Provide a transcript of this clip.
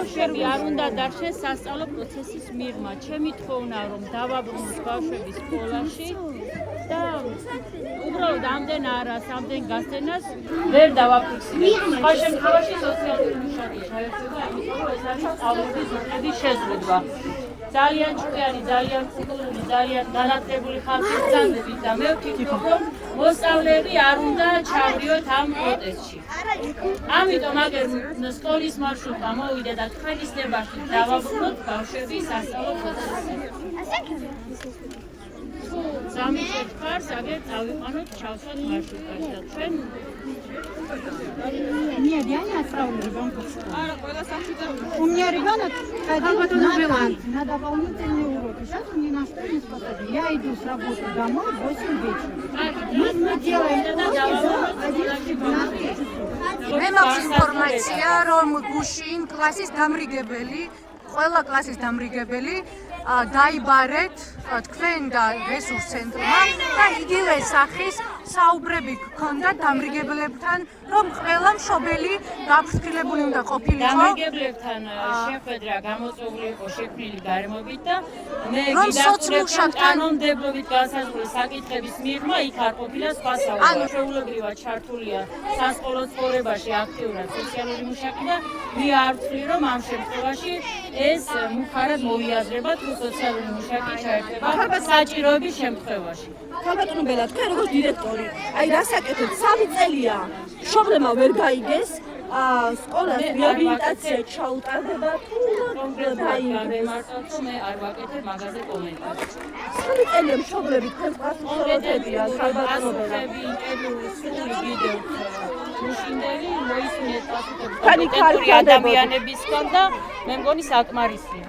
ბავშვები არ უნდა დარჩეს სასწავლო პროცესის მიღმა. ჩემი თხოვნა რომ დავაბრუნოთ ბავშვები სკოლაში და უბრალოდ ამდენ არას, ამდენ გასცენას ვერ დავაფიქსირებ. სხვა შემთხვევაში სოციალური მუშაკი ჩაერთვება, იმიტომ რომ ეს არის სწავლებლის უფლების შეზღუდვა. ძალიან ჭკვიანი, ძალიან კულტურული, ძალიან განათლებული ხალხის ძალებით და მე ვფიქრობ, რომ მოსწავლეები არ უნდა ჩავდიოთ ამ პროტესტში. ამიტომ აგერ სკოლის მარშრუტმა მოვიდე და თქვენი სდებაში დავაბრუნოთ ბავშვები სასწავლო პროცესში. სამი ფარს აგერ წავიყვანოთ ჩავსვათ მარშრუტაში და ჩვენ Не, я не отправлю ребенка в школу. У меня ребенок ходил на дополнительные уроки. Сейчас он ни на что не способен. Я иду с работы домой в 8 вечера. Мы делаем уроки до 11-12 часов. მე მაქვს ინფორმაცია, რომ გუშინ კლასის დამრიგებელი, ყველა კლასის დამრიგებელი დაიბარეთ თქვენ და რესურს ცენტრმა და იგივე სახის საუბრები გქონდა დამრიგებლებთან, რომ ყველა მშობელი გაფრთხილებული უნდა ყოფილიყო. დამრიგებლებთან შეხვედრა გამოწვეული იყო შექმნილი გარემოებით და მე რომ გიდასტურებთან კანონმდებლობით განსაზღვრული საკითხების მიღმა იქ არ ყოფილა სხვა საუბარი. ჩვეულებრივად ჩართულია სასკოლო ცხოვრებაში აქტიურად სოციალური მუშაკი და მე არ ვთვლი, რომ ამ შემთხვევაში ეს მუხარად მოვიაზრება თუ სოციალური მუშაკი ჩაერთვება საჭიროების შემთხვევაში. ქალბატონო ბელა, თქვენ როგორც დირექტორი, აი რასაკეთებ? 3 წელია მშობლებმა ვერ გაიგეს სკოლას რეაბილიტაცია ჩაუტარდება თუ გამემართოთ, მე არ ვაკეთებ მაგაზე კომენტარს. 3 წელია მშობლები თქვენ პასუხობდებიან ქალბატონო ბელა. ინტერვიუს ვიდეო მუშინდელი მოისმინეთ პასუხები ქალი კომპეტენტური ადამიანებისგან და მე მგონი საკმარისია.